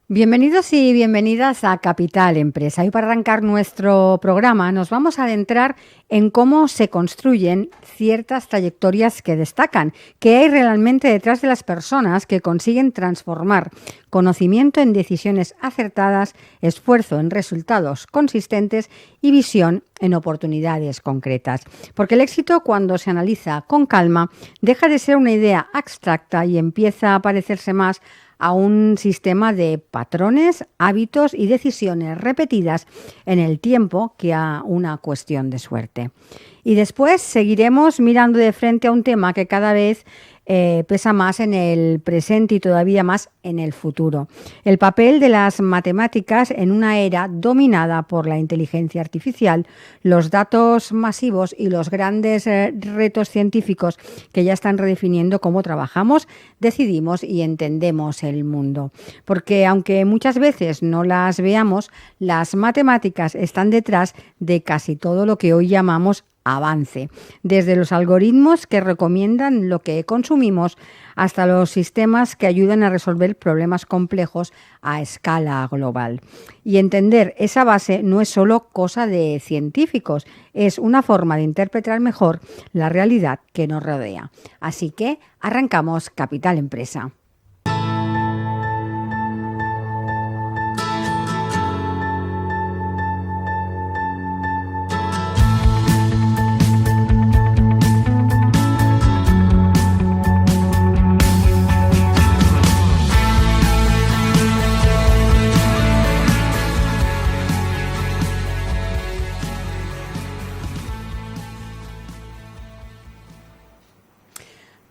Bienvenidos y bienvenidas a Capital Empresa. Y para arrancar nuestro programa nos vamos a adentrar en cómo se construyen ciertas trayectorias que destacan, qué hay realmente detrás de las personas que consiguen transformar conocimiento en decisiones acertadas, esfuerzo en resultados consistentes y visión en oportunidades concretas. Porque el éxito, cuando se analiza con calma, deja de ser una idea abstracta y empieza a parecerse más a un sistema de patrones, hábitos y decisiones repetidas en el tiempo que a una cuestión de suerte. Y después seguiremos mirando de frente a un tema que cada vez pesa más en el presente y todavía más en el futuro. El papel de las matemáticas en una era dominada por la inteligencia artificial, los datos masivos y los grandes retos científicos que ya están redefiniendo cómo trabajamos, decidimos y entendemos el mundo. Porque aunque muchas veces no las veamos, las matemáticas están detrás de casi todo lo que hoy llamamos avance, desde los algoritmos que recomiendan lo que consumimos hasta los sistemas que ayudan a resolver problemas complejos a escala global. Y entender esa base no es solo cosa de científicos, es una forma de interpretar mejor la realidad que nos rodea. Así que arrancamos Capital Empresa.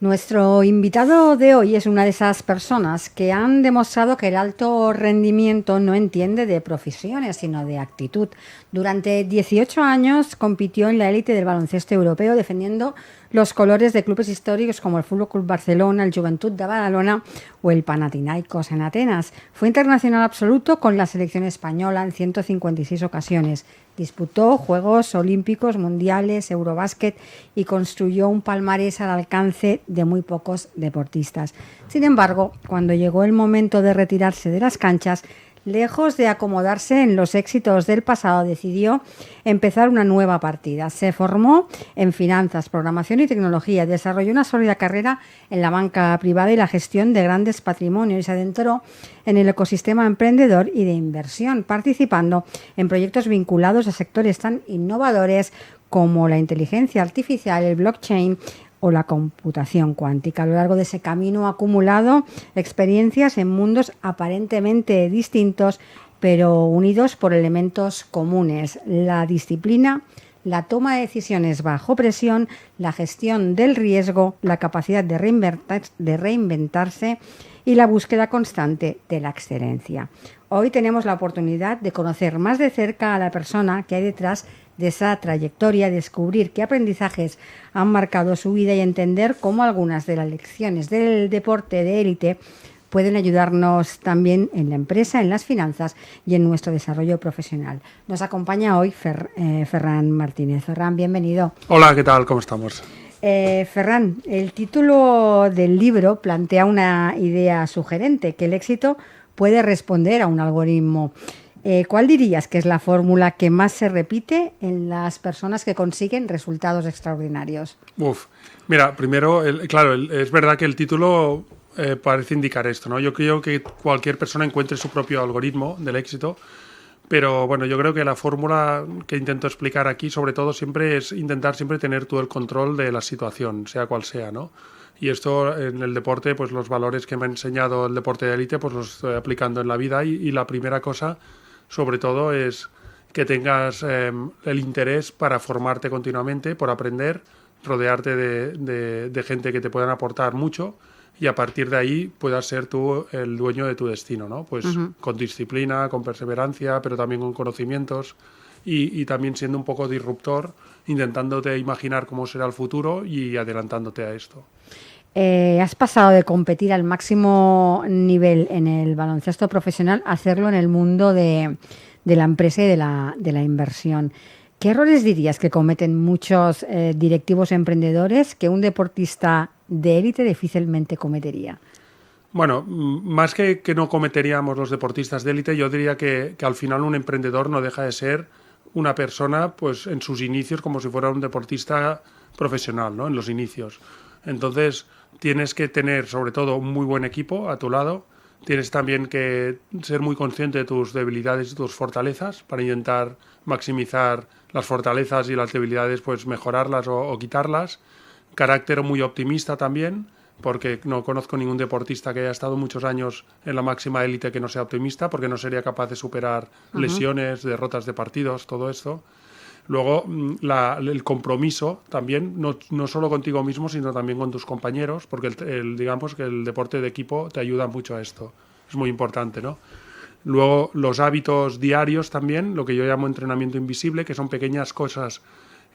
Nuestro invitado de hoy es una de esas personas que han demostrado que el alto rendimiento no entiende de profesiones, sino de actitud. Durante 18 años compitió en la élite del baloncesto europeo defendiendo los colores de clubes históricos como el Fútbol Club Barcelona, el Joventut de Badalona o el Panathinaikos en Atenas. Fue internacional absoluto con la selección española en 156 ocasiones. Disputó Juegos Olímpicos, Mundiales, Eurobásquet y construyó un palmarés al alcance de muy pocos deportistas. Sin embargo, cuando llegó el momento de retirarse de las canchas, lejos de acomodarse en los éxitos del pasado, decidió empezar una nueva partida. Se formó en finanzas, programación y tecnología, desarrolló una sólida carrera en la banca privada y la gestión de grandes patrimonios y se adentró en el ecosistema emprendedor y de inversión, participando en proyectos vinculados a sectores tan innovadores como la inteligencia artificial, el blockchain o la computación cuántica. A lo largo de ese camino ha acumulado experiencias en mundos aparentemente distintos, pero unidos por elementos comunes: la disciplina, la toma de decisiones bajo presión, la gestión del riesgo, la capacidad de reinventarse y la búsqueda constante de la excelencia. Hoy tenemos la oportunidad de conocer más de cerca a la persona que hay detrás de esa trayectoria, descubrir qué aprendizajes han marcado su vida y entender cómo algunas de las lecciones del deporte de élite pueden ayudarnos también en la empresa, en las finanzas y en nuestro desarrollo profesional. Nos acompaña hoy Ferran Martínez. Ferran, bienvenido. Hola, ¿qué tal? ¿Cómo estamos? Ferran, el título del libro plantea una idea sugerente, que el éxito puede responder a un algoritmo. ¿Cuál dirías que es la fórmula que más se repite en las personas que consiguen resultados extraordinarios? Mira, primero, es verdad que el título parece indicar esto, ¿no? Yo creo que cualquier persona encuentre su propio algoritmo del éxito, pero bueno, yo creo que la fórmula que intento explicar aquí, sobre todo, siempre es intentar siempre tener tú el control de la situación, sea cual sea, ¿no? Y esto en el deporte, pues los valores que me ha enseñado el deporte de élite, pues los estoy aplicando en la vida y la primera cosa, sobre todo, es que tengas el interés para formarte continuamente, por aprender, rodearte de gente que te puedan aportar mucho y a partir de ahí puedas ser tú el dueño de tu destino, ¿no? Pues con disciplina, con perseverancia, pero también con conocimientos y también siendo un poco disruptor, intentándote imaginar cómo será el futuro y adelantándote a esto. Has pasado de competir al máximo nivel en el baloncesto profesional a hacerlo en el mundo de la empresa y de la inversión. ¿Qué errores dirías que cometen muchos directivos emprendedores que un deportista de élite difícilmente cometería? Bueno, más que no cometeríamos los deportistas de élite, yo diría que al final un emprendedor no deja de ser una persona, pues en sus inicios, como si fuera un deportista profesional, ¿no? En los inicios. Entonces, tienes que tener, sobre todo, un muy buen equipo a tu lado. Tienes también que ser muy consciente de tus debilidades y tus fortalezas para intentar maximizar las fortalezas y las debilidades, pues mejorarlas o quitarlas. Carácter muy optimista también, porque no conozco ningún deportista que haya estado muchos años en la máxima élite que no sea optimista, porque no sería capaz de superar lesiones, derrotas de partidos, todo esto. Luego, el compromiso también, no solo contigo mismo, sino también con tus compañeros, porque digamos que el deporte de equipo te ayuda mucho a esto. Es muy importante, ¿no? Luego, los hábitos diarios también, lo que yo llamo entrenamiento invisible, que son pequeñas cosas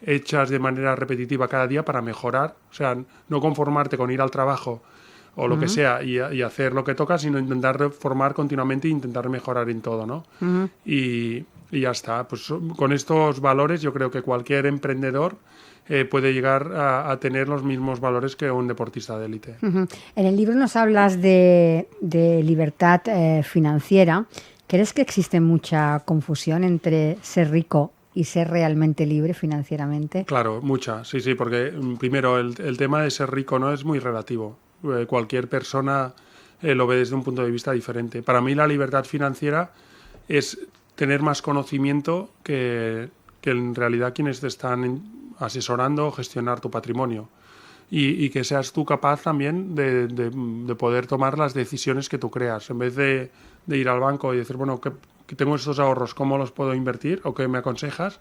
hechas de manera repetitiva cada día para mejorar. O sea, no conformarte con ir al trabajo o lo que sea y hacer lo que toca, sino intentar reformar continuamente e intentar mejorar en todo, ¿no? Y ya está. Pues con estos valores yo creo que cualquier emprendedor puede llegar a tener los mismos valores que un deportista de élite. En el libro nos hablas de libertad financiera. ¿Crees que existe mucha confusión entre ser rico y ser realmente libre financieramente? Claro, mucha, sí, porque primero el tema de ser rico no es muy relativo. Cualquier persona lo ve desde un punto de vista diferente. Para mí la libertad financiera es tener más conocimiento que en realidad quienes te están asesorando o gestionar tu patrimonio. Y que seas tú capaz también de poder tomar las decisiones que tú creas. En vez de ir al banco y decir, bueno, que tengo estos ahorros, ¿cómo los puedo invertir? ¿O qué me aconsejas?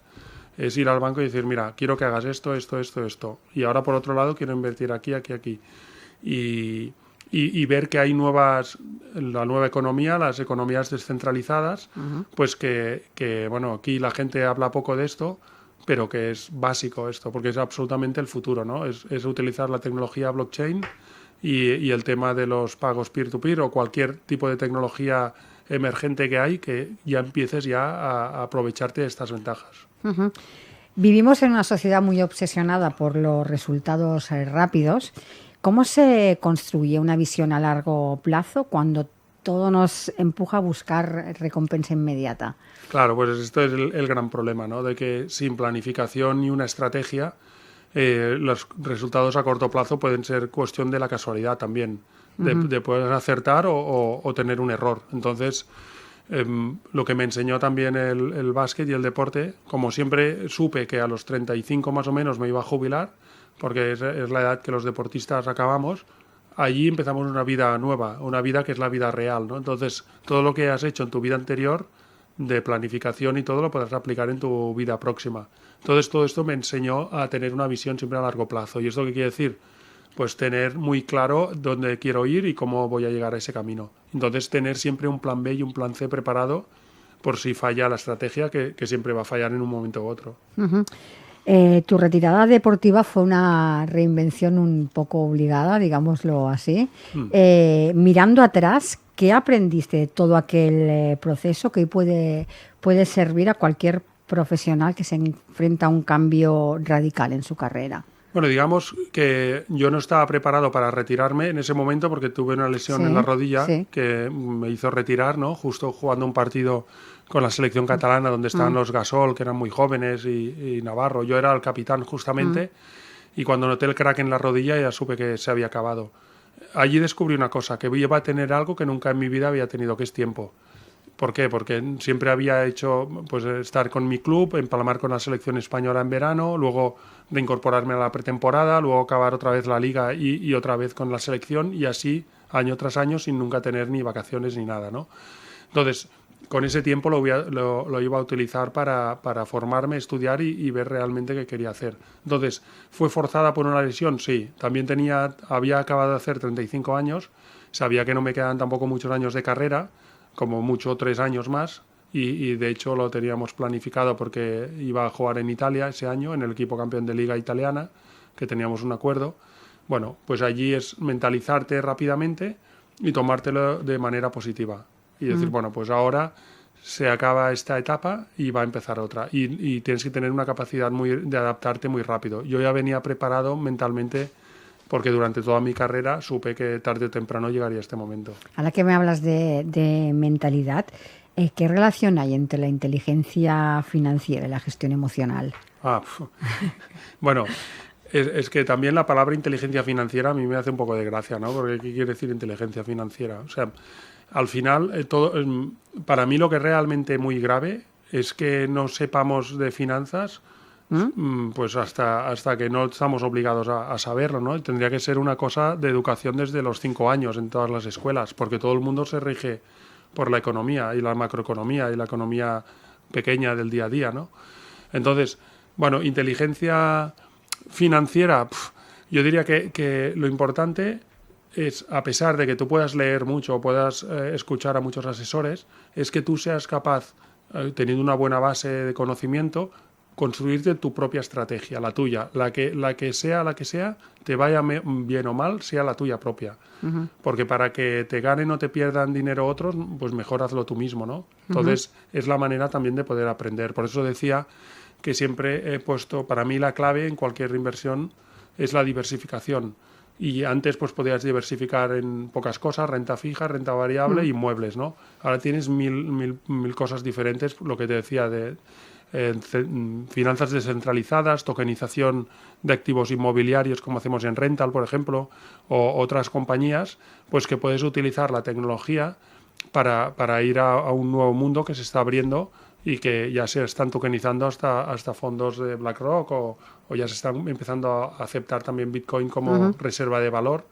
Es ir al banco y decir, mira, quiero que hagas esto. Y ahora, por otro lado, quiero invertir aquí. Y ver que hay la nueva economía, las economías descentralizadas, pues que, bueno, aquí la gente habla poco de esto, pero que es básico esto, porque es absolutamente el futuro, ¿no? Es utilizar la tecnología blockchain y el tema de los pagos peer-to-peer o cualquier tipo de tecnología emergente que hay, que ya empieces a aprovecharte de estas ventajas. Vivimos en una sociedad muy obsesionada por los resultados rápidos. ¿Cómo se construye una visión a largo plazo cuando todo nos empuja a buscar recompensa inmediata? Claro, pues esto es el gran problema, ¿no? De que sin planificación y una estrategia, los resultados a corto plazo pueden ser cuestión de la casualidad también, de poder acertar o tener un error. Entonces, lo que me enseñó también el básquet y el deporte, como siempre supe que a los 35 más o menos me iba a jubilar, porque es la edad que los deportistas acabamos, allí empezamos una vida nueva, una vida que es la vida real, ¿no? Entonces, todo lo que has hecho en tu vida anterior, de planificación y todo, lo podrás aplicar en tu vida próxima. Entonces, todo esto me enseñó a tener una visión siempre a largo plazo. ¿Y esto qué quiere decir? Pues tener muy claro dónde quiero ir y cómo voy a llegar a ese camino. Entonces, tener siempre un plan B y un plan C preparado por si falla la estrategia, que siempre va a fallar en un momento u otro. Tu retirada deportiva fue una reinvención un poco obligada, digámoslo así. Mirando atrás, ¿qué aprendiste de todo aquel proceso que puede servir a cualquier profesional que se enfrenta a un cambio radical en su carrera? Bueno, digamos que yo no estaba preparado para retirarme en ese momento porque tuve una lesión en la rodilla que me hizo retirar, ¿no? Justo jugando un partido con la selección catalana donde estaban los Gasol, que eran muy jóvenes, y Navarro. Yo era el capitán justamente y cuando noté el crack en la rodilla ya supe que se había acabado. Allí descubrí una cosa, que iba a tener algo que nunca en mi vida había tenido, que es tiempo. ¿Por qué? Porque siempre había hecho pues estar con mi club, empalmar con la selección española en verano, luego reincorporarme a la pretemporada, luego acabar otra vez la liga y otra vez con la selección y así año tras año sin nunca tener ni vacaciones ni nada, ¿no? Entonces, con ese tiempo lo iba a utilizar para formarme, estudiar y ver realmente qué quería hacer. Entonces, ¿fue forzada por una lesión? Sí. También había acabado de hacer 35 años, sabía que no me quedan tampoco muchos años de carrera, como mucho 3 años más, y de hecho lo teníamos planificado porque iba a jugar en Italia ese año, en el equipo campeón de liga italiana, que teníamos un acuerdo. Bueno, pues allí es mentalizarte rápidamente y tomártelo de manera positiva. Y decir, bueno, pues ahora se acaba esta etapa y va a empezar otra. Y tienes que tener una capacidad de adaptarte muy rápido. Yo ya venía preparado mentalmente porque durante toda mi carrera supe que tarde o temprano llegaría este momento. Ahora que me hablas de mentalidad, ¿qué relación hay entre la inteligencia financiera y la gestión emocional? Bueno, es que también la palabra inteligencia financiera a mí me hace un poco de gracia, ¿no? Porque ¿qué quiere decir inteligencia financiera? O sea, al final, para mí lo que es realmente muy grave es que no sepamos de finanzas, pues hasta que no estamos obligados a saberlo, ¿no? Tendría que ser una cosa de educación desde los 5 años en todas las escuelas, porque todo el mundo se rige por la economía y la macroeconomía y la economía pequeña del día a día, ¿no? Entonces, bueno, inteligencia financiera, yo diría que lo importante es, a pesar de que tú puedas leer mucho o puedas escuchar a muchos asesores, es que tú seas capaz, teniendo una buena base de conocimiento, construirte tu propia estrategia, la tuya, la que sea, te vaya bien o mal, sea la tuya propia. Porque para que te ganen o te pierdan dinero otros, pues mejor hazlo tú mismo, ¿no? Entonces, es la manera también de poder aprender. Por eso decía que siempre he puesto, para mí la clave en cualquier inversión es la diversificación. Y antes pues podías diversificar en pocas cosas, renta fija, renta variable y inmuebles, ¿no? Ahora tienes mil cosas diferentes, lo que te decía de finanzas descentralizadas, tokenización de activos inmobiliarios como hacemos en Rental, por ejemplo, o otras compañías, pues que puedes utilizar la tecnología para ir a un nuevo mundo que se está abriendo y que ya se están tokenizando hasta fondos de BlackRock o ya se están empezando a aceptar también Bitcoin como reserva de valor,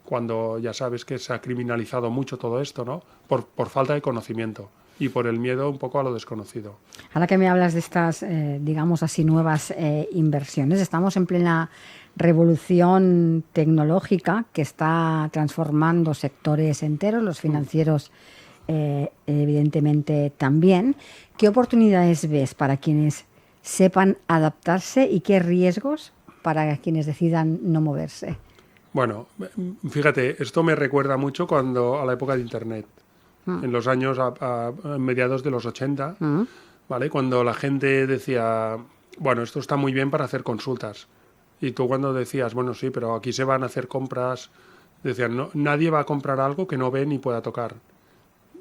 cuando ya sabes que se ha criminalizado mucho todo esto, ¿no? Por falta de conocimiento y por el miedo un poco a lo desconocido. Ahora que me hablas de estas, digamos así, nuevas inversiones, estamos en plena revolución tecnológica que está transformando sectores enteros, los financieros evidentemente también. ¿Qué oportunidades ves para quienes sepan adaptarse y qué riesgos para quienes decidan no moverse? Bueno, fíjate, esto me recuerda mucho a la época de Internet, en los años a mediados de los 80, ¿vale? Cuando la gente decía, bueno, esto está muy bien para hacer consultas. Y tú cuando decías, bueno, sí, pero aquí se van a hacer compras, decían, no, nadie va a comprar algo que no ve ni pueda tocar,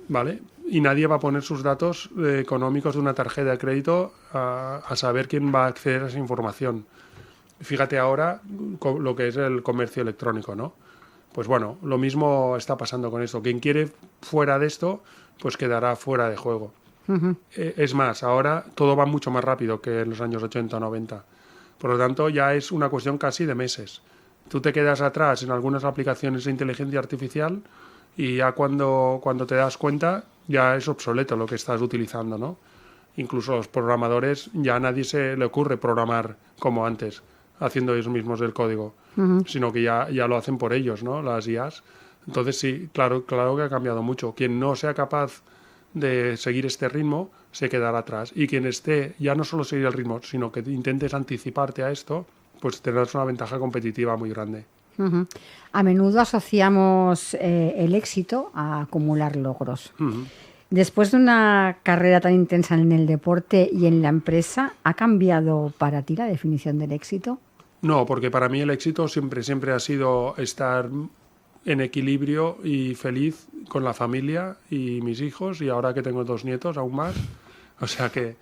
¿vale? Y nadie va a poner sus datos económicos de una tarjeta de crédito a saber quién va a acceder a esa información. Fíjate ahora lo que es el comercio electrónico, ¿no? Pues bueno, lo mismo está pasando con esto. Quien quiere fuera de esto, pues quedará fuera de juego. Es más, ahora todo va mucho más rápido que en los años 80 o 90. Por lo tanto, ya es una cuestión casi de meses. Tú te quedas atrás en algunas aplicaciones de inteligencia artificial y ya cuando te das cuenta ya es obsoleto lo que estás utilizando, ¿no? Incluso los programadores, ya a nadie se le ocurre programar como antes, haciendo ellos mismos el código, sino que ya lo hacen por ellos, ¿no? Las IAs. Entonces sí, claro que ha cambiado mucho. Quien no sea capaz de seguir este ritmo se quedará atrás. Y quien esté, ya no solo seguir el ritmo, sino que intentes anticiparte a esto, pues tendrás una ventaja competitiva muy grande. A menudo asociamos el éxito a acumular logros. Después de una carrera tan intensa en el deporte y en la empresa, ¿ha cambiado para ti la definición del éxito? No, porque para mí el éxito siempre ha sido estar en equilibrio y feliz con la familia y mis hijos, y ahora que tengo 2 nietos, aún más. O sea que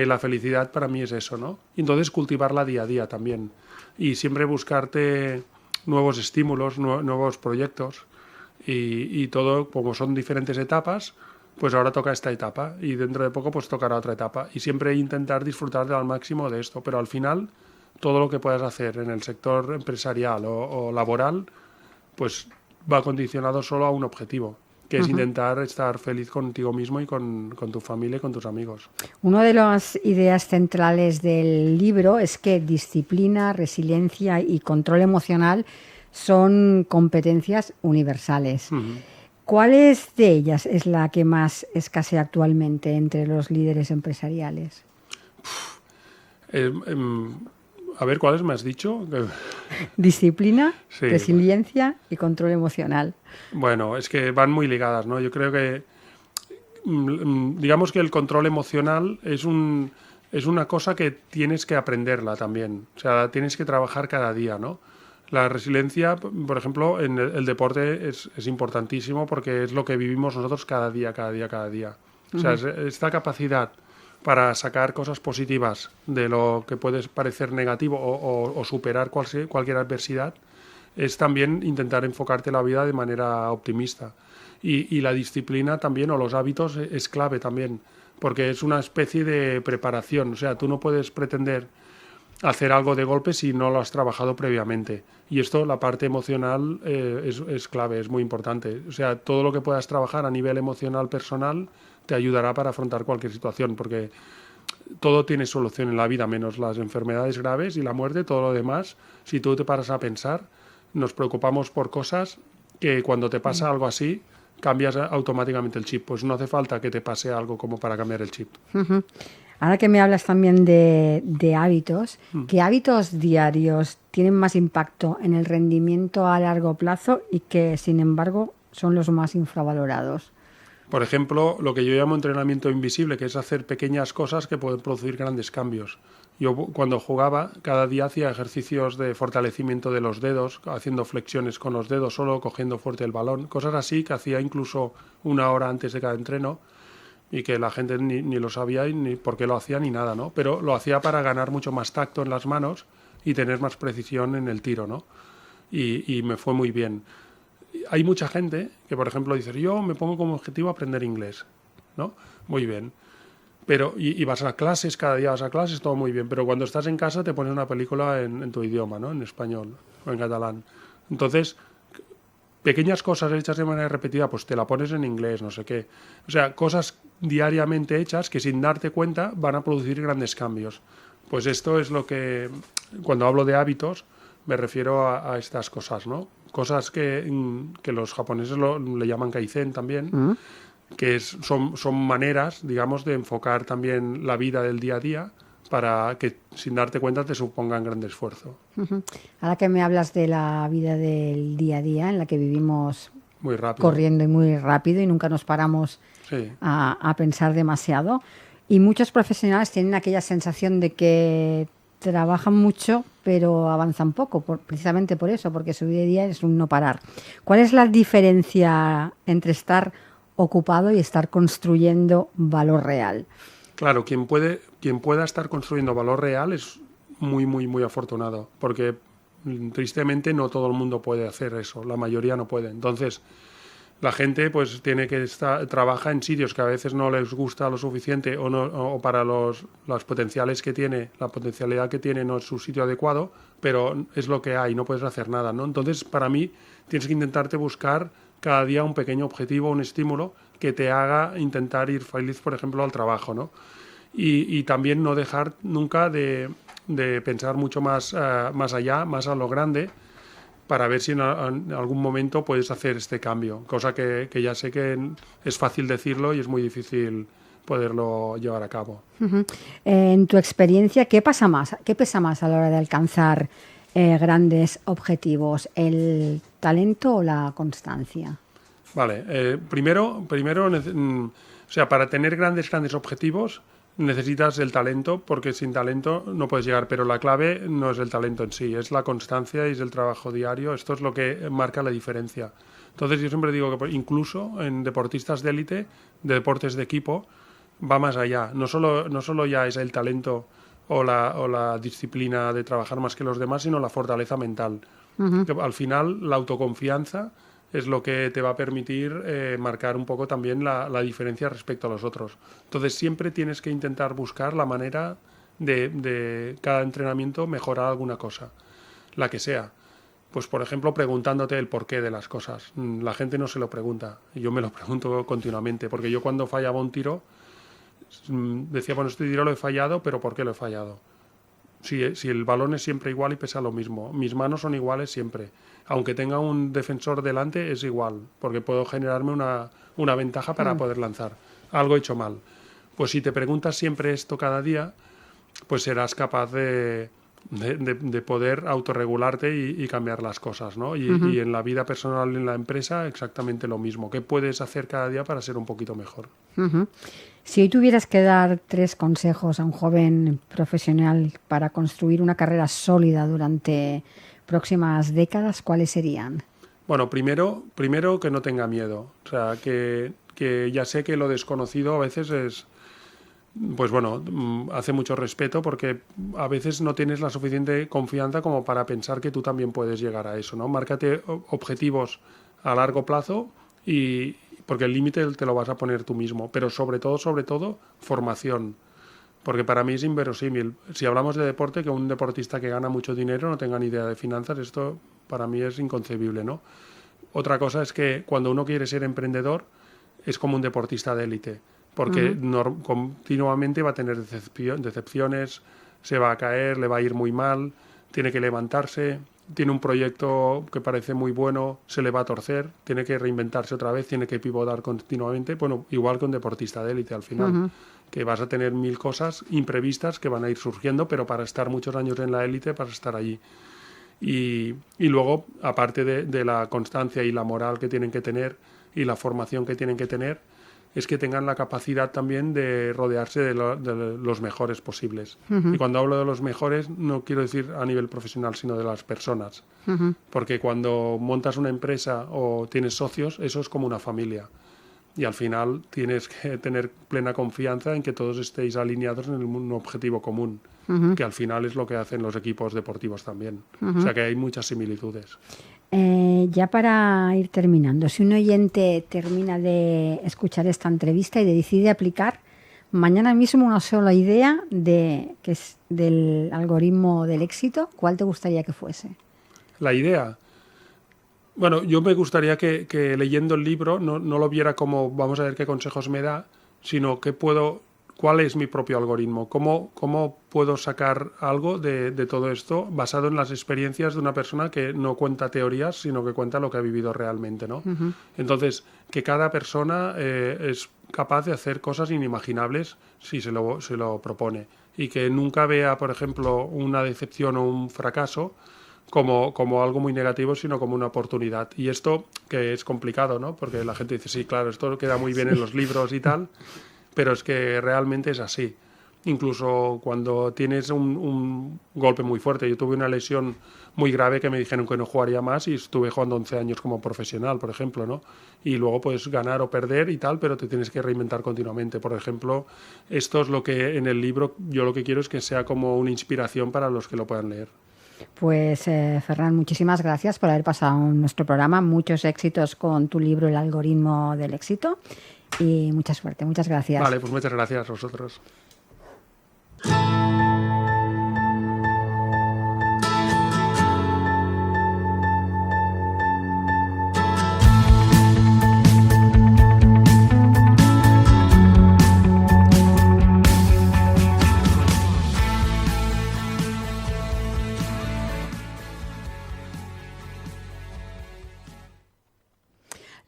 la felicidad para mí es eso, ¿no? Y entonces cultivarla día a día también. Y siempre buscarte nuevos estímulos, nuevos proyectos. Y todo, como son diferentes etapas, pues ahora toca esta etapa y dentro de poco pues tocará otra etapa. Y siempre intentar disfrutar al máximo de esto. Pero al final, todo lo que puedas hacer en el sector empresarial o laboral, pues va condicionado solo a un objetivo, que es intentar estar feliz contigo mismo y con tu familia y con tus amigos. Una de las ideas centrales del libro es que disciplina, resiliencia y control emocional son competencias universales. ¿Cuáles de ellas es la que más escasea actualmente entre los líderes empresariales? A ver, ¿cuáles me has dicho? Disciplina, Sí, resiliencia y control emocional. Bueno, es que van muy ligadas, ¿no? Yo creo que, digamos que el control emocional es una cosa que tienes que aprenderla también. O sea, tienes que trabajar cada día, ¿no? La resiliencia, por ejemplo, en el deporte es importantísimo porque es lo que vivimos nosotros cada día, cada día, cada día. O sea, esta capacidad para sacar cosas positivas de lo que puede parecer negativo o superar cualquier adversidad es también intentar enfocarte la vida de manera optimista. Y la disciplina también, o los hábitos, es clave también, porque es una especie de preparación. O sea, tú no puedes pretender hacer algo de golpe si no lo has trabajado previamente. Y esto, la parte emocional, es clave, es muy importante. O sea, todo lo que puedas trabajar a nivel emocional personal te ayudará para afrontar cualquier situación, porque todo tiene solución en la vida, menos las enfermedades graves y la muerte. Todo lo demás, si tú te paras a pensar, nos preocupamos por cosas que cuando te pasa algo así, cambias automáticamente el chip. Pues no hace falta que te pase algo como para cambiar el chip. Ujú. Ahora que me hablas también de hábitos, ¿qué hábitos diarios tienen más impacto en el rendimiento a largo plazo y que, sin embargo, son los más infravalorados? Por ejemplo, lo que yo llamo entrenamiento invisible, que es hacer pequeñas cosas que pueden producir grandes cambios. Yo cuando jugaba, cada día hacía ejercicios de fortalecimiento de los dedos, haciendo flexiones con los dedos, solo cogiendo fuerte el balón, cosas así que hacía incluso 1 hora antes de cada entreno y que la gente ni lo sabía ni por qué lo hacía ni nada, ¿no? Pero lo hacía para ganar mucho más tacto en las manos y tener más precisión en el tiro, ¿no? Y me fue muy bien. Hay mucha gente que, por ejemplo, dice, yo me pongo como objetivo aprender inglés, ¿no? Muy bien. Pero, y vas a clases, cada día vas a clases, todo muy bien. Pero cuando estás en casa te pones una película en tu idioma, ¿no? En español o en catalán. Entonces, pequeñas cosas hechas de manera repetida, pues te la pones en inglés, no sé qué. O sea, cosas diariamente hechas que sin darte cuenta van a producir grandes cambios. Pues esto es lo que, cuando hablo de hábitos, me refiero a estas cosas, ¿no? Cosas que los japoneses le llaman kaizen también, que son maneras, digamos, de enfocar también la vida del día a día para que sin darte cuenta te supongan gran esfuerzo. Ujú. Ahora que me hablas de la vida del día a día, en la que vivimos Muy rápido. corriendo y muy rápido y nunca nos paramos Sí. a pensar demasiado, y muchos profesionales tienen aquella sensación de que trabajan mucho pero avanzan poco, precisamente por eso, porque su día a día es un no parar. ¿Cuál es la diferencia entre estar ocupado y estar construyendo valor real? Claro, quien pueda estar construyendo valor real es muy, muy, muy afortunado, porque tristemente no todo el mundo puede hacer eso, la mayoría no puede. Entonces, la gente pues tiene que trabaja en sitios que a veces no les gusta lo suficiente o no, o para las potenciales que tiene, la potencialidad que tiene no es su sitio adecuado, pero es lo que hay, no puedes hacer nada, ¿no? Entonces, para mí, tienes que intentarte buscar cada día un pequeño objetivo, un estímulo que te haga intentar ir feliz, por ejemplo, al trabajo, ¿no? Y también no dejar nunca de pensar mucho más allá, más a lo grande, para ver si en algún momento puedes hacer este cambio, cosa que ya sé que es fácil decirlo y es muy difícil poderlo llevar a cabo. Uh-huh. En tu experiencia, ¿qué pesa más a la hora de alcanzar grandes objetivos? ¿El talento o la constancia? Vale, primero, o sea, para tener grandes objetivos necesitas el talento, porque sin talento no puedes llegar, pero la clave no es el talento en sí, es la constancia y es el trabajo diario. Esto es lo que marca la diferencia. Entonces yo siempre digo que incluso en deportistas de élite, de deportes de equipo, va más allá. No solo ya es el talento o la disciplina de trabajar más que los demás, sino la fortaleza mental. Uh-huh. Que al final la autoconfianza es lo que te va a permitir marcar un poco también la diferencia respecto a los otros. Entonces siempre tienes que intentar buscar la manera de cada entrenamiento mejorar alguna cosa, la que sea. Pues por ejemplo preguntándote el porqué de las cosas. La gente no se lo pregunta, yo me lo pregunto continuamente, porque yo cuando fallaba un tiro decía, bueno, este tiro lo he fallado, pero ¿por qué lo he fallado? Si el balón es siempre igual y pesa lo mismo, mis manos son iguales siempre, aunque tenga un defensor delante es igual, porque puedo generarme una ventaja para poder lanzar. Algo he hecho mal. Pues si te preguntas siempre esto cada día, pues serás capaz de poder autorregularte y cambiar las cosas, ¿no? Y en la vida personal, en la empresa, exactamente lo mismo. ¿Qué puedes hacer cada día para ser un poquito mejor? Uh-huh. Si hoy tuvieras que dar 3 consejos a un joven profesional para construir una carrera sólida durante próximas décadas, ¿cuáles serían? Bueno, primero que no tenga miedo. O sea, que ya sé que lo desconocido a veces es, pues bueno, hace mucho respeto porque a veces no tienes la suficiente confianza como para pensar que tú también puedes llegar a eso, ¿no? Márcate objetivos a largo plazo y porque el límite te lo vas a poner tú mismo, pero sobre todo, formación. Porque para mí es inverosímil. Si hablamos de deporte, que un deportista que gana mucho dinero no tenga ni idea de finanzas, esto para mí es inconcebible, ¿no? Otra cosa es que cuando uno quiere ser emprendedor es como un deportista de élite, porque continuamente va a tener decepciones, se va a caer, le va a ir muy mal, tiene que levantarse, tiene un proyecto que parece muy bueno, se le va a torcer, tiene que reinventarse otra vez, tiene que pivotar continuamente, bueno, igual que un deportista de élite al final, que vas a tener 1000 cosas imprevistas que van a ir surgiendo, pero para estar muchos años en la élite, para estar allí. Y luego, aparte de la constancia y la moral que tienen que tener y la formación que tienen que tener, es que tengan la capacidad también de rodearse de los mejores posibles. Y cuando hablo de los mejores, no quiero decir a nivel profesional, sino de las personas. Porque cuando montas una empresa o tienes socios, eso es como una familia. Y al final tienes que tener plena confianza en que todos estéis alineados en un objetivo común, que al final es lo que hacen los equipos deportivos también. O sea que hay muchas similitudes. Ya para ir terminando, si un oyente termina de escuchar esta entrevista y decide aplicar mañana mismo una sola idea que es del algoritmo del éxito, ¿cuál te gustaría que fuese? La idea. Bueno, yo me gustaría que leyendo el libro no lo viera como vamos a ver qué consejos me da, sino cuál es mi propio algoritmo, cómo puedo sacar algo de todo esto basado en las experiencias de una persona que no cuenta teorías, sino que cuenta lo que ha vivido realmente, ¿no? Entonces, que cada persona es capaz de hacer cosas inimaginables si se lo propone y que nunca vea, por ejemplo, una decepción o un fracaso como algo muy negativo, sino como una oportunidad. Y esto que es complicado, ¿no? Porque la gente dice, sí, claro, esto queda muy bien en los libros y tal, pero es que realmente es así. Incluso cuando tienes un golpe muy fuerte. Yo tuve una lesión muy grave que me dijeron que no jugaría más y estuve jugando 11 años como profesional, por ejemplo, ¿no? Y luego puedes ganar o perder y tal, pero te tienes que reinventar continuamente. Por ejemplo, esto es lo que en el libro yo lo que quiero es que sea como una inspiración para los que lo puedan leer. Pues Ferran, muchísimas gracias por haber pasado en nuestro programa. Muchos éxitos con tu libro El algoritmo del éxito y mucha suerte. Muchas gracias. Vale, pues muchas gracias a vosotros.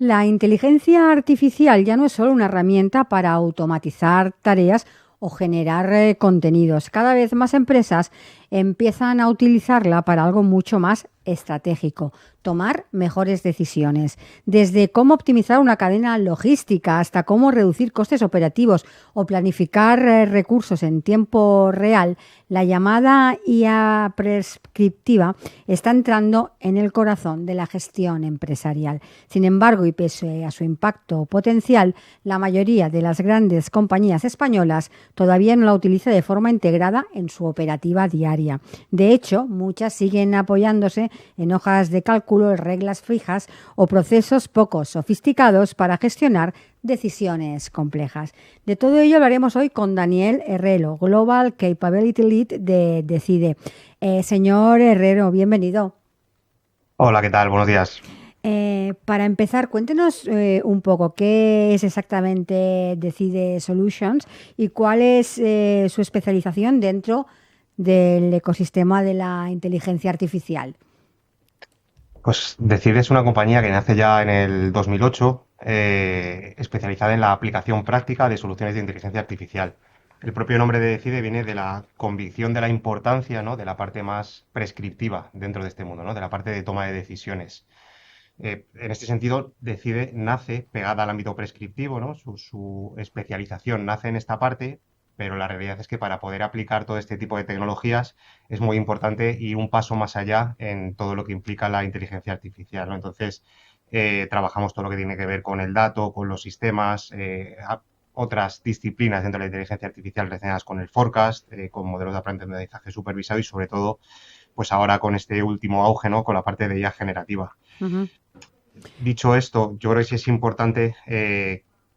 La inteligencia artificial ya no es solo una herramienta para automatizar tareas o generar contenidos. Cada vez más empresas empiezan a utilizarla para algo mucho más estratégico, tomar mejores decisiones, desde cómo optimizar una cadena logística hasta cómo reducir costes operativos o planificar recursos en tiempo real. La llamada IA prescriptiva está entrando en el corazón de la gestión empresarial. Sin embargo, y pese a su impacto potencial, la mayoría de las grandes compañías españolas todavía no la utiliza de forma integrada en su operativa diaria. De hecho, muchas siguen apoyándose en hojas de cálculo, reglas fijas o procesos poco sofisticados para gestionar decisiones complejas. De todo ello hablaremos hoy con Daniel Herrero, Global Capability Lead de Decide. Señor Herrero, bienvenido. Hola, ¿qué tal? Buenos días. Para empezar, cuéntenos un poco qué es exactamente Decide Solutions y cuál es su especialización dentro del ecosistema de la inteligencia artificial. Pues Decide es una compañía que nace ya en el 2008, especializada en la aplicación práctica de soluciones de inteligencia artificial. El propio nombre de Decide viene de la convicción de la importancia, ¿no?, de la parte más prescriptiva dentro de este mundo, ¿no?, de la parte de toma de decisiones. En este sentido, Decide nace pegada al ámbito prescriptivo, ¿no? Su especialización nace en esta parte, pero la realidad es que para poder aplicar todo este tipo de tecnologías es muy importante ir un paso más allá en todo lo que implica la inteligencia artificial, ¿no? Entonces, trabajamos todo lo que tiene que ver con el dato, con los sistemas, otras disciplinas dentro de la inteligencia artificial relacionadas con el forecast, con modelos de aprendizaje supervisado y sobre todo, pues ahora con este último auge, ¿no? Con la parte de IA generativa. Ujú. Dicho esto, yo creo que sí es importante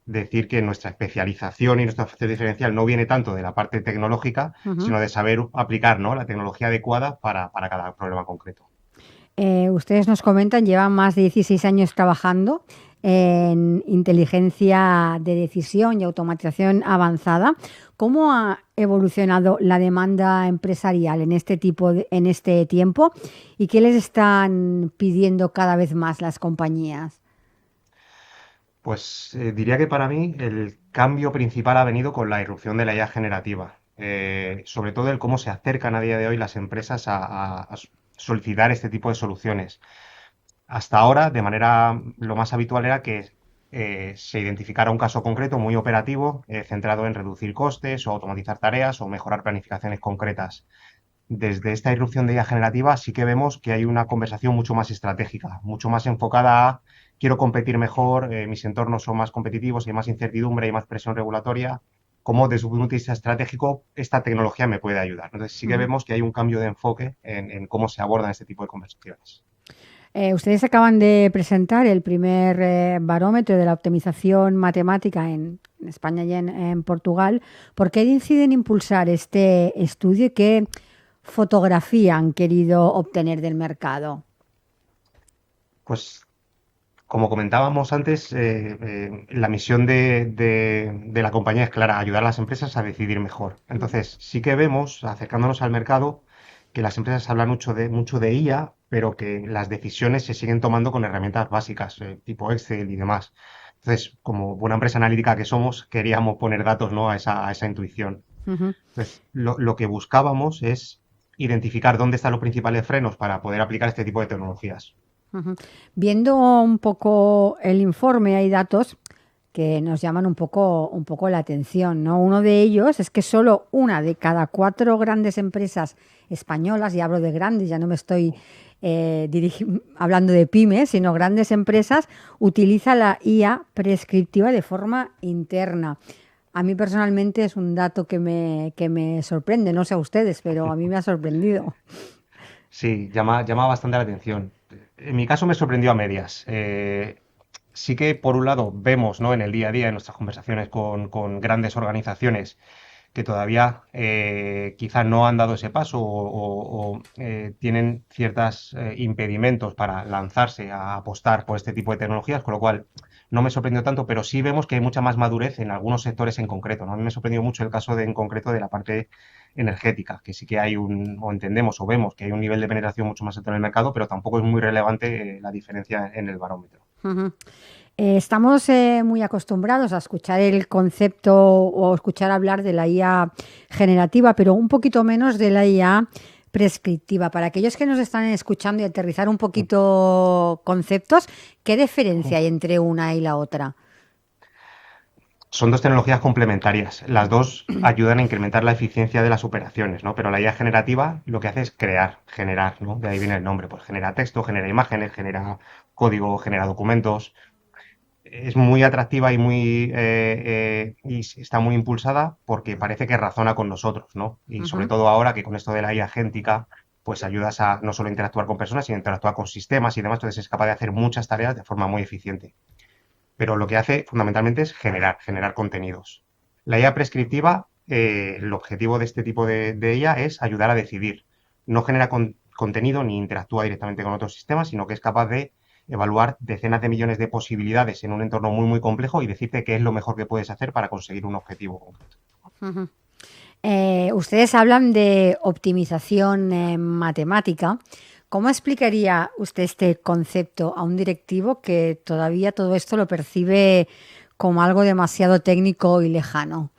decir que nuestra especialización y nuestra factor diferencial no viene tanto de la parte tecnológica, Ujú. sino de saber aplicar, ¿no?, la tecnología adecuada para cada problema concreto. Ustedes nos comentan, llevan más de 16 años trabajando en inteligencia de decisión y automatización avanzada. ¿Cómo ha evolucionado la demanda empresarial en este tiempo y qué les están pidiendo cada vez más las compañías? Pues diría que para mí el cambio principal ha venido con la irrupción de la IA generativa. Sobre todo el cómo se acercan a día de hoy las empresas a solicitar este tipo de soluciones. Hasta ahora, de manera lo más habitual era que se identificara un caso concreto muy operativo, centrado en reducir costes o automatizar tareas o mejorar planificaciones concretas. Desde esta irrupción de IA generativa sí que vemos que hay una conversación mucho más estratégica, mucho más enfocada a quiero competir mejor, mis entornos son más competitivos, hay más incertidumbre, hay más presión regulatoria. Cómo desde un punto de vista estratégico esta tecnología me puede ayudar. Entonces sí que Ujú. vemos que hay un cambio de enfoque en cómo se abordan este tipo de conversaciones. Ustedes acaban de presentar el primer barómetro de la optimización matemática en España y en Portugal. ¿Por qué deciden impulsar este estudio y qué fotografía han querido obtener del mercado? Pues como comentábamos antes, la misión de la compañía es clara, ayudar a las empresas a decidir mejor. Ujú. Entonces, sí que vemos, acercándonos al mercado, que las empresas hablan mucho de IA, pero que las decisiones se siguen tomando con herramientas básicas, tipo Excel y demás. Entonces, como buena empresa analítica que somos, queríamos poner datos, ¿no?, a esa intuición. Ujú. Entonces, lo que buscábamos es identificar dónde están los principales frenos para poder aplicar este tipo de tecnologías. Ujú. Viendo un poco el informe, hay datos que nos llaman un poco la atención, ¿no? Uno de ellos es que solo una de cada cuatro grandes empresas españolas, y hablo de grandes, ya no me estoy hablando de pymes, sino grandes empresas, utiliza la IA prescriptiva de forma interna. A mí personalmente es un dato que me sorprende, no sé a ustedes, pero a mí me ha sorprendido. Sí, llama bastante la atención. En mi caso me sorprendió a medias. Sí que por un lado vemos, ¿no?, en el día a día, en nuestras conversaciones con grandes organizaciones, que todavía quizá no han dado ese paso o tienen ciertos impedimentos para lanzarse a apostar por este tipo de tecnologías, con lo cual no me sorprendió tanto, pero sí vemos que hay mucha más madurez en algunos sectores en concreto, ¿no? A mí me sorprendió mucho el caso en concreto de la parte energética, que sí que hay o entendemos o vemos que hay un nivel de penetración mucho más alto en el mercado, pero tampoco es muy relevante la diferencia en el barómetro. Ujú. Estamos muy acostumbrados a escuchar el concepto o escuchar hablar de la IA generativa, pero un poquito menos de la IA prescriptiva. Para aquellos que nos están escuchando y aterrizar un poquito conceptos, ¿qué diferencia hay entre una y la otra? Son dos tecnologías complementarias. Las dos ayudan a incrementar la eficiencia de las operaciones, ¿no? Pero la IA generativa lo que hace es generar, ¿no? De ahí viene el nombre, pues genera texto, genera imágenes, genera código, genera documentos. Es muy atractiva y está muy impulsada porque parece que razona con nosotros, ¿no? Y sobre Ujú. todo ahora que con esto de la IA agéntica, pues ayudas a no solo interactuar con personas, sino interactuar con sistemas y demás, entonces es capaz de hacer muchas tareas de forma muy eficiente. Pero lo que hace fundamentalmente es generar contenidos. La IA prescriptiva, el objetivo de este tipo de IA es ayudar a decidir. No genera contenido ni interactúa directamente con otros sistemas, sino que es capaz de evaluar decenas de millones de posibilidades en un entorno muy complejo y decirte qué es lo mejor que puedes hacer para conseguir un objetivo concreto. Ujú. Ustedes hablan de optimización matemática. ¿Cómo explicaría usted este concepto a un directivo que todavía todo esto lo percibe como algo demasiado técnico y lejano?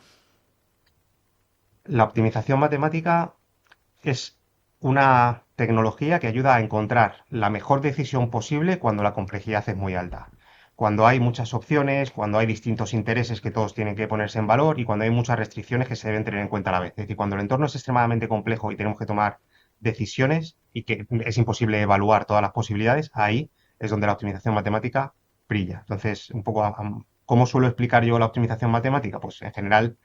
La optimización matemática es una tecnología que ayuda a encontrar la mejor decisión posible cuando la complejidad es muy alta. cuando hay muchas opciones, cuando hay distintos intereses que todos tienen que ponerse en valor y cuando hay muchas restricciones que se deben tener en cuenta a la vez. Es decir, cuando el entorno es extremadamente complejo y tenemos que tomar decisiones y que es imposible evaluar todas las posibilidades, ahí es donde la optimización matemática brilla. Entonces, un poco ¿cómo suelo explicar yo la optimización matemática? Pues en general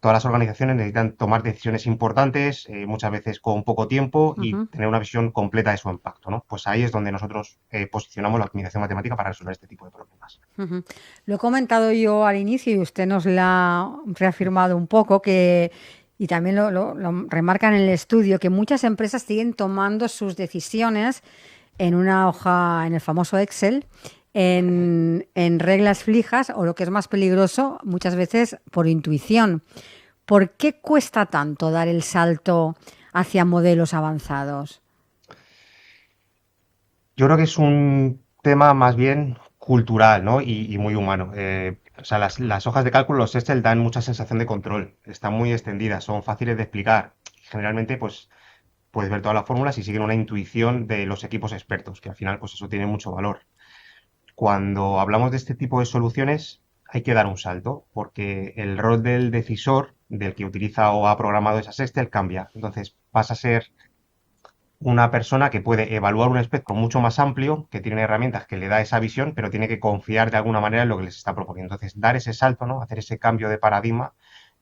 todas las organizaciones necesitan tomar decisiones importantes, muchas veces con poco tiempo y Ujú, tener una visión completa de su impacto, ¿no? Pues ahí es donde nosotros posicionamos la optimización matemática para resolver este tipo de problemas. ujú. Lo he comentado yo al inicio y usted nos lo ha reafirmado un poco que, y también lo remarca en el estudio, que muchas empresas siguen tomando sus decisiones en una hoja, en el famoso Excel, en reglas fijas o lo que es más peligroso, muchas veces por intuición. ¿Por qué cuesta tanto dar el salto hacia modelos avanzados? Yo creo que es un tema más bien cultural, ¿no? Y muy humano. O sea, las hojas de cálculo, los Excel, dan mucha sensación de control. Están muy extendidas, son fáciles de explicar. Generalmente, pues, puedes ver todas las fórmulas y siguen una intuición de los equipos expertos, que al final, pues eso tiene mucho valor. Cuando hablamos de este tipo de soluciones, hay que dar un salto, porque el rol del decisor, del que utiliza o ha programado esas Excel, cambia. Entonces, pasa a ser una persona que puede evaluar un espectro mucho más amplio, que tiene herramientas que le da esa visión, pero tiene que confiar de alguna manera en lo que les está proponiendo. Entonces, dar ese salto, ¿no? Hacer ese cambio de paradigma,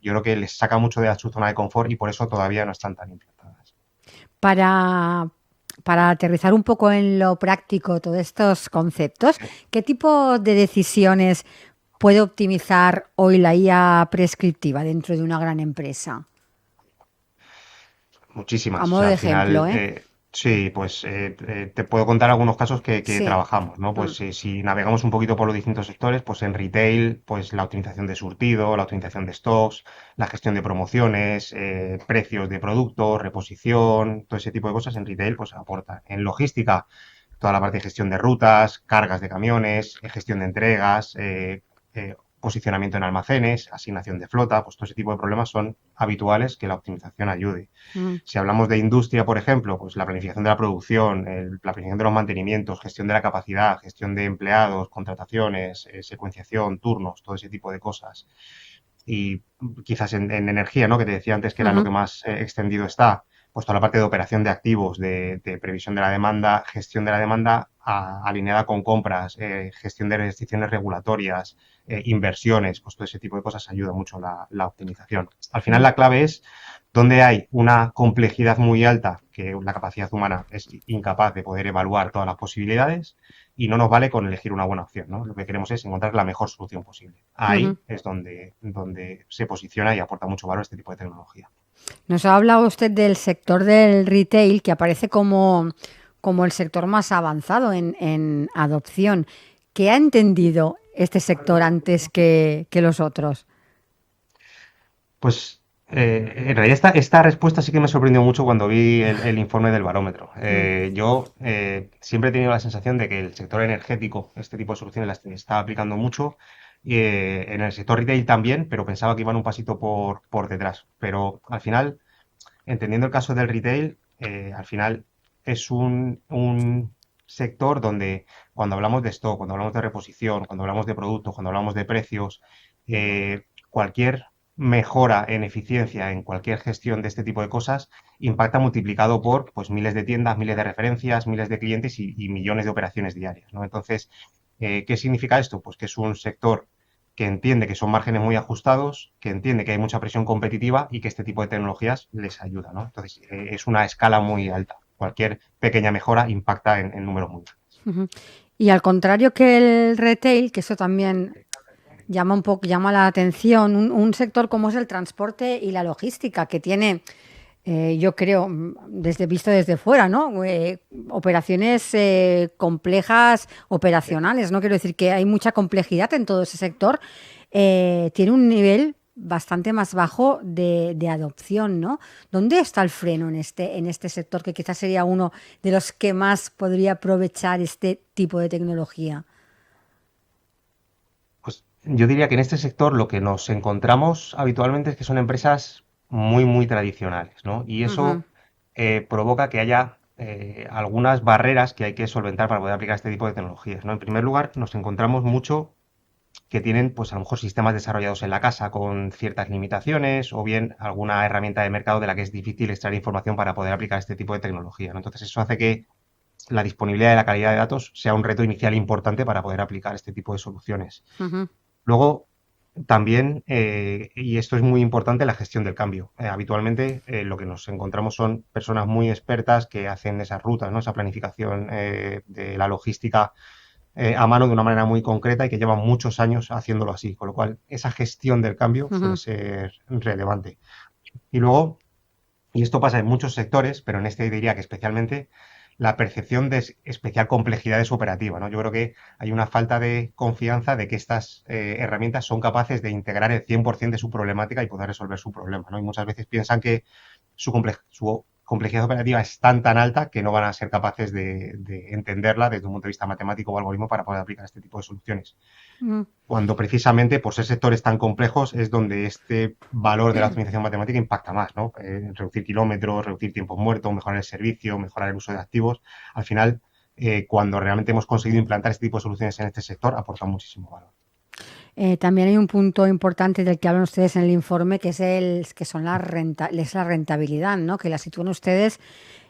yo creo que les saca mucho de su zona de confort y por eso todavía no están tan implantadas. Para, para aterrizar un poco en lo práctico todos estos conceptos, Sí. ¿qué tipo de decisiones puede optimizar hoy la IA prescriptiva dentro de una gran empresa? A Muchísimas. O modo sea, de al ejemplo, final, ¿eh? sí, pues te puedo contar algunos casos que Sí. trabajamos, ¿no? Mm, Pues si navegamos un poquito por los distintos sectores, pues en retail, pues la optimización de surtido, la optimización de stocks, la gestión de promociones, precios de productos, reposición, todo ese tipo de cosas en retail, pues aporta. En logística, toda la parte de gestión de rutas, cargas de camiones, gestión de entregas, posicionamiento en almacenes, asignación de flota, pues todo ese tipo de problemas son habituales que la optimización ayude. mm, Si hablamos de industria, por ejemplo, pues la planificación de la producción, la planificación de los mantenimientos, gestión de la capacidad, gestión de empleados, contrataciones, secuenciación, turnos, todo ese tipo de cosas. Y quizás en energía, ¿no? Que te decía antes que era lo ujú, que más extendido está, pues toda la parte de operación de activos, de previsión de la demanda, gestión de la demanda alineada con compras, gestión de restricciones regulatorias, inversiones, pues todo ese tipo de cosas ayuda mucho la optimización. Al final ujú. la clave es donde hay una complejidad muy alta, que la capacidad humana es incapaz de poder evaluar todas las posibilidades, y no nos vale con elegir una buena opción, ¿no? Lo que queremos es encontrar la mejor solución posible. Ujú. Ahí es donde se posiciona y aporta mucho valor este tipo de tecnología. Nos ha hablado usted del sector del retail, que aparece como el sector más avanzado en adopción. ¿Qué ha entendido este sector antes que los otros? Pues en realidad esta respuesta sí que me sorprendió mucho cuando vi el informe del barómetro. Mm, Yo siempre he tenido la sensación de que el sector energético, este tipo de soluciones las está aplicando mucho, y, en el sector retail también, pero pensaba que iban un pasito por detrás. Pero al final, entendiendo el caso del retail, al final es un sector donde cuando hablamos de stock, cuando hablamos de reposición, cuando hablamos de productos, cuando hablamos de precios, cualquier mejora en eficiencia en cualquier gestión de este tipo de cosas impacta multiplicado por pues miles de tiendas, miles de referencias, miles de clientes y millones de operaciones diarias, ¿no? Entonces, ¿qué significa esto? Pues que es un sector que entiende que son márgenes muy ajustados, que entiende que hay mucha presión competitiva y que este tipo de tecnologías les ayuda, ¿no? Entonces, es una escala muy alta. Cualquier pequeña mejora impacta en números muy grandes. ujú. Y al contrario que el retail, que eso también llama un poco, llama la atención, un sector como es el transporte y la logística, que tiene, yo creo, visto desde fuera, ¿no? Operaciones complejas, operacionales, ¿no? Quiero decir que hay mucha complejidad en todo ese sector. Tiene un nivel bastante más bajo de adopción, ¿no? ¿Dónde está el freno en este sector, que quizás sería uno de los que más podría aprovechar este tipo de tecnología? Pues yo diría que en este sector lo que nos encontramos habitualmente es que son empresas muy, muy tradicionales, ¿no? Y Ujú, eso provoca que haya algunas barreras que hay que solventar para poder aplicar este tipo de tecnologías, ¿no? En primer lugar, nos encontramos mucho que tienen, pues a lo mejor sistemas desarrollados en la casa con ciertas limitaciones o bien alguna herramienta de mercado de la que es difícil extraer información para poder aplicar este tipo de tecnología, ¿no? Entonces eso hace que la disponibilidad y la calidad de datos sea un reto inicial importante para poder aplicar este tipo de soluciones. Ujú. Luego, también, y esto es muy importante, la gestión del cambio. Habitualmente lo que nos encontramos son personas muy expertas que hacen esas rutas, ¿no? Esa planificación de la logística a mano de una manera muy concreta y que llevan muchos años haciéndolo así, con lo cual esa gestión del cambio suele Ujú. ser relevante. Y luego, y esto pasa en muchos sectores, pero en este diría que especialmente la percepción de especial complejidad de su operativa, ¿no? Yo creo que hay una falta de confianza de que estas herramientas son capaces de integrar el 100% de su problemática y poder resolver su problema, ¿no? Y muchas veces piensan que su complejidad operativa es tan alta que no van a ser capaces de entenderla desde un punto de vista matemático o algoritmo para poder aplicar este tipo de soluciones. Ujú. Cuando precisamente por ser sectores tan complejos es donde este valor de la optimización matemática impacta más, ¿no? Reducir kilómetros, reducir tiempos muertos, mejorar el servicio, mejorar el uso de activos. Al final, cuando realmente hemos conseguido implantar este tipo de soluciones en este sector, aporta muchísimo valor. También hay un punto importante del que hablan ustedes en el informe, que es es la rentabilidad, ¿no? Que la sitúan ustedes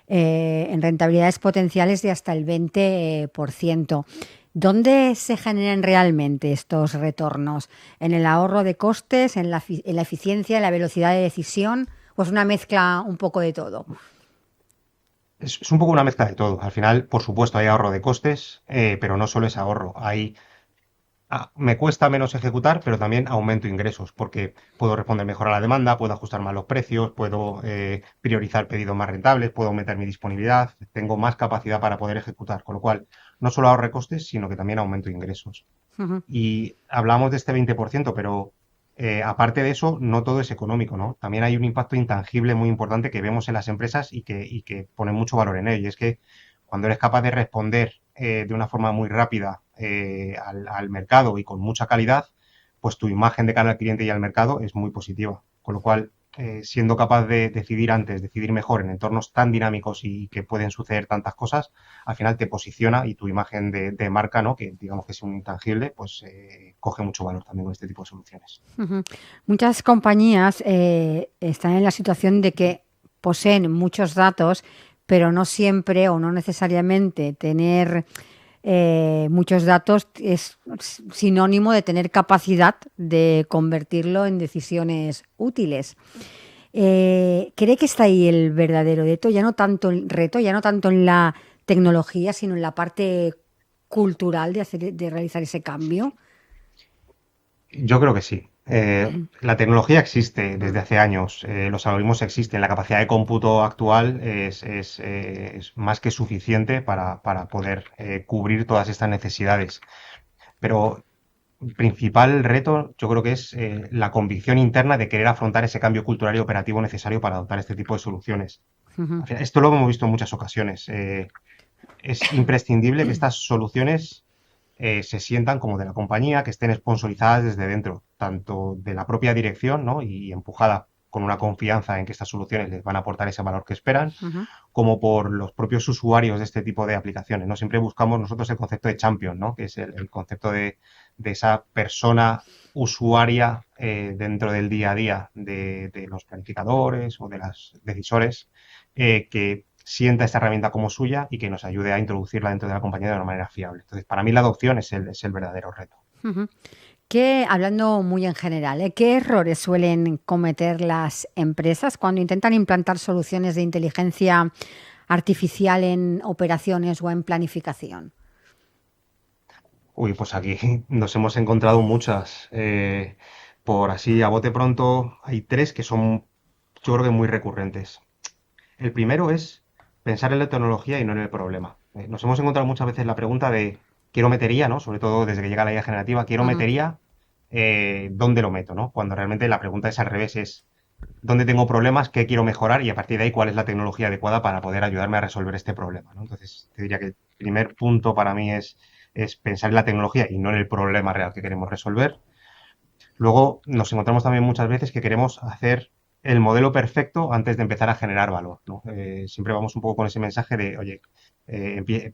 en rentabilidades potenciales de hasta el 20%. ¿Dónde se generan realmente estos retornos? ¿En el ahorro de costes, en en la eficiencia, en la velocidad de decisión? ¿O es una mezcla un poco de todo? Es un poco una mezcla de todo. Al final, por supuesto, hay ahorro de costes, pero no solo es ahorro. Me cuesta menos ejecutar, pero también aumento ingresos, porque puedo responder mejor a la demanda, puedo ajustar más los precios, puedo priorizar pedidos más rentables, puedo aumentar mi disponibilidad, tengo más capacidad para poder ejecutar, con lo cual no solo ahorro costes, sino que también aumento ingresos. Ujú. Y hablamos de este 20%, pero aparte de eso, no todo es económico, ¿no? También hay un impacto intangible muy importante que vemos en las empresas y que pone mucho valor en ello. Y es que cuando eres capaz de responder de una forma muy rápida al mercado y con mucha calidad, pues tu imagen de cara al cliente y al mercado es muy positiva. Con lo cual, siendo capaz de decidir antes, decidir mejor en entornos tan dinámicos y que pueden suceder tantas cosas, al final te posiciona y tu imagen de marca, ¿no? Que digamos que es un intangible, pues coge mucho valor también con este tipo de soluciones. Ujú. Muchas compañías están en la situación de que poseen muchos datos, pero no siempre o no necesariamente tener muchos datos es sinónimo de tener capacidad de convertirlo en decisiones útiles. ¿Cree que está ahí el verdadero reto, ya no tanto en la tecnología, sino en la parte cultural de realizar ese cambio? Yo creo que sí. La tecnología existe desde hace años, los algoritmos existen, la capacidad de cómputo actual es más que suficiente para poder cubrir todas estas necesidades. Pero el principal reto yo creo que es la convicción interna de querer afrontar ese cambio cultural y operativo necesario para adoptar este tipo de soluciones. Ujú. Al final, esto lo hemos visto en muchas ocasiones. Es imprescindible que estas soluciones se sientan como de la compañía, que estén sponsorizadas desde dentro, tanto de la propia dirección, ¿no? Y empujadas con una confianza en que estas soluciones les van a aportar ese valor que esperan, Ujú. como por los propios usuarios de este tipo de aplicaciones, ¿no? Siempre buscamos nosotros el concepto de champion, ¿no? Que es el concepto de esa persona usuaria dentro del día a día de los planificadores o de los decisores que sienta esta herramienta como suya y que nos ayude a introducirla dentro de la compañía de una manera fiable. Entonces, para mí la adopción es el verdadero reto. Ujú. Hablando muy en general, ¿qué errores suelen cometer las empresas cuando intentan implantar soluciones de inteligencia artificial en operaciones o en planificación? Uy, pues aquí nos hemos encontrado muchas. Por así, a bote pronto, hay tres que son, yo creo que muy recurrentes. El primero es pensar en la tecnología y no en el problema. Nos hemos encontrado muchas veces la pregunta de quiero metería, ¿no? Sobre todo desde que llega la IA generativa, quiero Ujú. metería, ¿dónde lo meto, ¿no? Cuando realmente la pregunta es al revés, es dónde tengo problemas, qué quiero mejorar y a partir de ahí cuál es la tecnología adecuada para poder ayudarme a resolver este problema, ¿no? Entonces, te diría que el primer punto para mí es pensar en la tecnología y no en el problema real que queremos resolver. Luego nos encontramos también muchas veces que queremos hacer el modelo perfecto antes de empezar a generar valor, ¿no? Siempre vamos un poco con ese mensaje de, oye,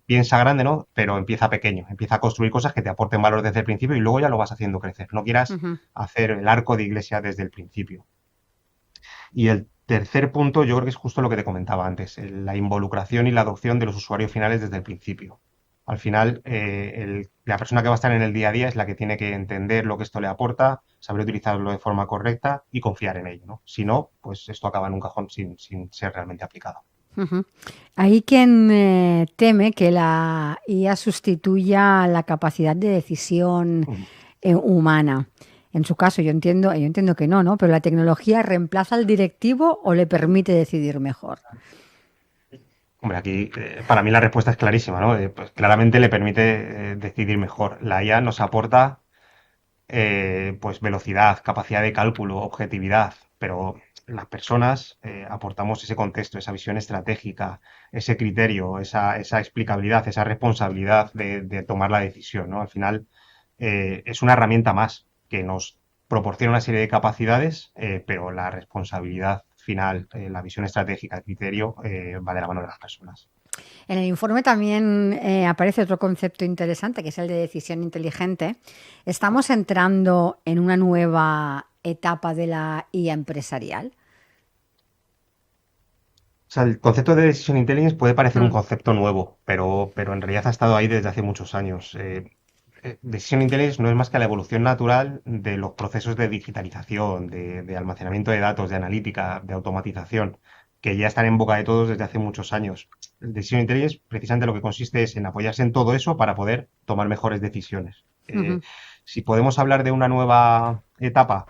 piensa grande, ¿no? Pero empieza pequeño, empieza a construir cosas que te aporten valor desde el principio y luego ya lo vas haciendo crecer. No quieras Ujú, hacer el arco de iglesia desde el principio. Y el tercer punto, yo creo que es justo lo que te comentaba antes, la involucración y la adopción de los usuarios finales desde el principio. Al final, la persona que va a estar en el día a día es la que tiene que entender lo que esto le aporta, saber utilizarlo de forma correcta y confiar en ello, ¿no? Si no, pues esto acaba en un cajón sin ser realmente aplicado. ujú. Hay quien teme que la IA sustituya la capacidad de decisión Ujú. humana. En su caso, yo entiendo que no, ¿no? Pero la tecnología reemplaza al directivo o le permite decidir mejor. Hombre, aquí para mí la respuesta es clarísima, ¿no? Pues claramente le permite decidir mejor. La IA nos aporta pues velocidad, capacidad de cálculo, objetividad, pero las personas aportamos ese contexto, esa visión estratégica, ese criterio, esa explicabilidad, esa responsabilidad de tomar la decisión, ¿no? Al final es una herramienta más que nos proporciona una serie de capacidades, pero la responsabilidad final, la visión estratégica, el criterio, va de la mano de las personas. En el informe también aparece otro concepto interesante, que es el de decisión inteligente. Estamos entrando en una nueva etapa de la IA empresarial. O sea, el concepto de decision intelligence puede parecer un Mm, concepto nuevo, pero en realidad ha estado ahí desde hace muchos años. Decision intelligence no es más que la evolución natural de los procesos de digitalización, de almacenamiento de datos, de analítica, de automatización, que ya están en boca de todos desde hace muchos años. El decision intelligence precisamente lo que consiste es en apoyarse en todo eso para poder tomar mejores decisiones. ujú. Si podemos hablar de una nueva etapa,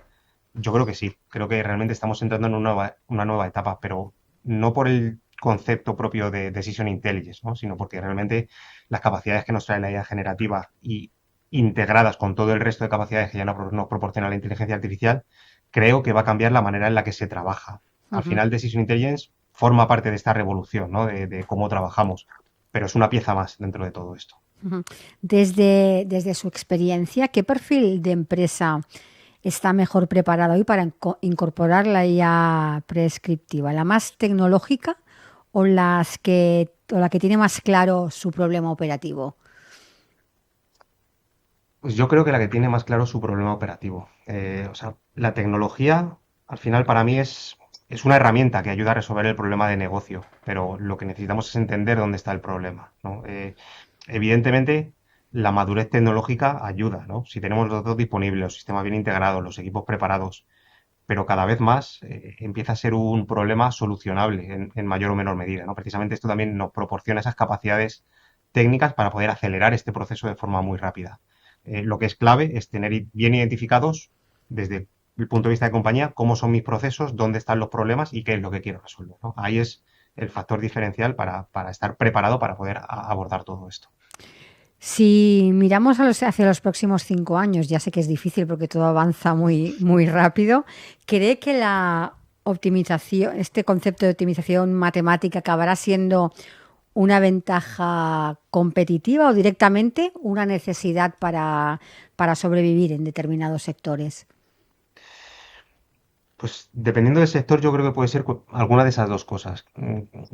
yo creo que sí. Creo que realmente estamos entrando en una nueva etapa, pero no por el concepto propio de Decision Intelligence, ¿no? Sino porque realmente las capacidades que nos trae la IA generativa y integradas con todo el resto de capacidades que ya nos proporciona la inteligencia artificial, creo que va a cambiar la manera en la que se trabaja. Al Ujú, final, Decision Intelligence forma parte de esta revolución, ¿no? De cómo trabajamos, pero es una pieza más dentro de todo esto. ujú. Desde su experiencia, ¿qué perfil de empresa está mejor preparado hoy para incorporar la IA prescriptiva? ¿La más tecnológica o la que tiene más claro su problema operativo? Pues yo creo que la que tiene más claro su problema operativo. O sea, la tecnología, al final, para mí es una herramienta que ayuda a resolver el problema de negocio, pero lo que necesitamos es entender dónde está el problema, ¿no? Evidentemente, la madurez tecnológica ayuda, ¿no? Si tenemos los datos disponibles, los sistemas bien integrados, los equipos preparados, pero cada vez más empieza a ser un problema solucionable en mayor o menor medida, ¿no? Precisamente esto también nos proporciona esas capacidades técnicas para poder acelerar este proceso de forma muy rápida. Lo que es clave es tener bien identificados desde el punto de vista de compañía cómo son mis procesos, dónde están los problemas y qué es lo que quiero resolver, ¿no? Ahí es el factor diferencial para estar preparado para poder abordar todo esto. Si miramos hacia los próximos 5 años, ya sé que es difícil porque todo avanza muy, muy rápido, ¿cree que la optimización, este concepto de optimización matemática acabará siendo una ventaja competitiva o directamente una necesidad para sobrevivir en determinados sectores? Pues dependiendo del sector, yo creo que puede ser alguna de esas dos cosas.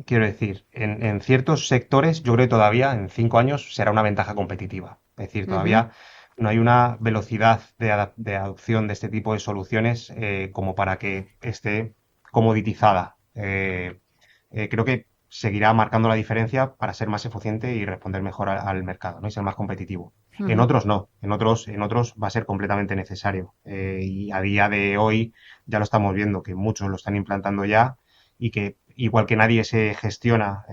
Quiero decir, en ciertos sectores, yo creo que todavía en 5 años será una ventaja competitiva. Es decir, Ujú, todavía no hay una velocidad de adopción de este tipo de soluciones como para que esté comoditizada. Creo que seguirá marcando la diferencia para ser más eficiente y responder mejor al mercado, ¿no? Y ser más competitivo. En ujú. otros no, en otros va a ser completamente necesario. Y a día de hoy ya lo estamos viendo, que muchos lo están implantando ya y que igual que nadie se gestiona,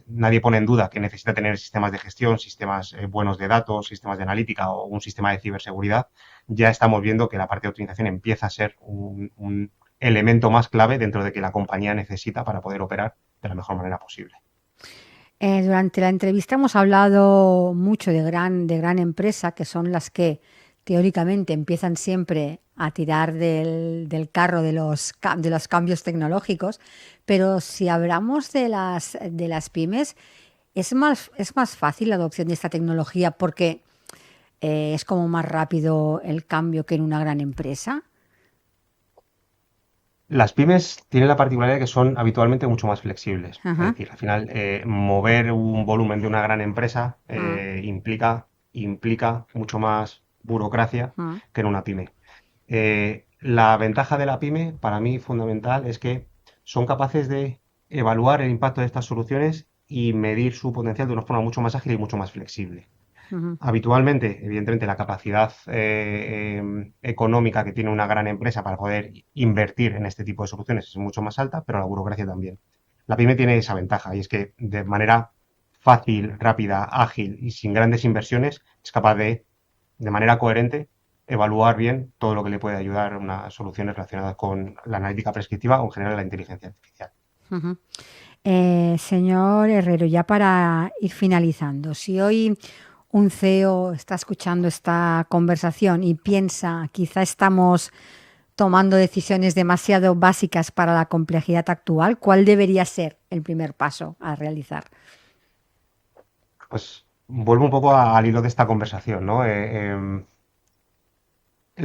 nadie pone en duda que necesita tener sistemas de gestión, sistemas buenos de datos, sistemas de analítica o un sistema de ciberseguridad, ya estamos viendo que la parte de optimización empieza a ser un elemento más clave dentro de que la compañía necesita para poder operar de la mejor manera posible. Durante la entrevista hemos hablado mucho de gran empresa, que son las que teóricamente empiezan siempre a tirar del carro de los cambios tecnológicos, pero si hablamos de las pymes, es más fácil la adopción de esta tecnología porque es como más rápido el cambio que en una gran empresa. Las pymes tienen la particularidad de que son habitualmente mucho más flexibles. Es Ajá. decir, al final, mover un volumen de una gran empresa Ah, implica mucho más burocracia ah, que en una pyme. La ventaja de la pyme, para mí fundamental, es que son capaces de evaluar el impacto de estas soluciones y medir su potencial de una forma mucho más ágil y mucho más flexible. ujú, Habitualmente, evidentemente, la capacidad económica que tiene una gran empresa para poder invertir en este tipo de soluciones es mucho más alta, pero la burocracia también. La pyme tiene esa ventaja y es que de manera fácil, rápida, ágil y sin grandes inversiones es capaz de manera coherente, evaluar bien todo lo que le puede ayudar a unas soluciones relacionadas con la analítica prescriptiva o en general la inteligencia artificial. ujú. Señor Herrero, ya para ir finalizando, si hoy un CEO está escuchando esta conversación y piensa, quizá estamos tomando decisiones demasiado básicas para la complejidad actual, ¿cuál debería ser el primer paso a realizar? Pues vuelvo un poco al hilo de esta conversación, ¿no? El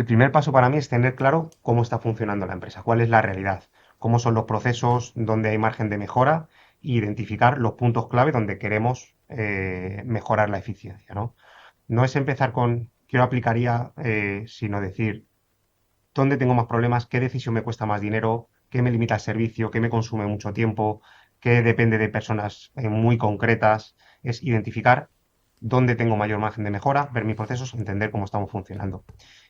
primer paso para mí es tener claro cómo está funcionando la empresa, cuál es la realidad, cómo son los procesos, dónde hay margen de mejora e identificar los puntos clave donde queremos mejorar la eficiencia, ¿no? No es empezar con quiero aplicar IA, sino decir dónde tengo más problemas, qué decisión me cuesta más dinero, qué me limita el servicio, qué me consume mucho tiempo, qué depende de personas muy concretas. Es identificar dónde tengo mayor margen de mejora, ver mis procesos, entender cómo estamos funcionando.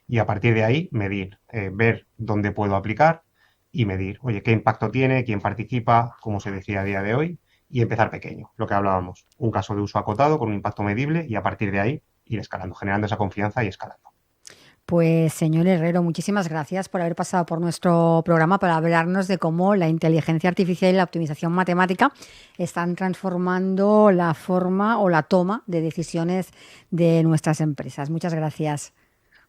Y a partir de ahí, medir, ver dónde puedo aplicar y medir, oye, qué impacto tiene, quién participa, cómo se decide a día de hoy, y empezar pequeño, lo que hablábamos, un caso de uso acotado con un impacto medible y a partir de ahí ir escalando, generando esa confianza y escalando. Pues, señor Herrero, muchísimas gracias por haber pasado por nuestro programa para hablarnos de cómo la inteligencia artificial y la optimización matemática están transformando la forma o la toma de decisiones de nuestras empresas. Muchas gracias.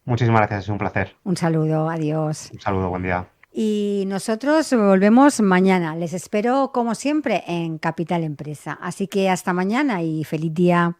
Muchísimas gracias, es un placer. Un saludo, adiós. Un saludo, buen día. Y nosotros volvemos mañana. Les espero, como siempre, en Capital Empresa. Así que hasta mañana y feliz día.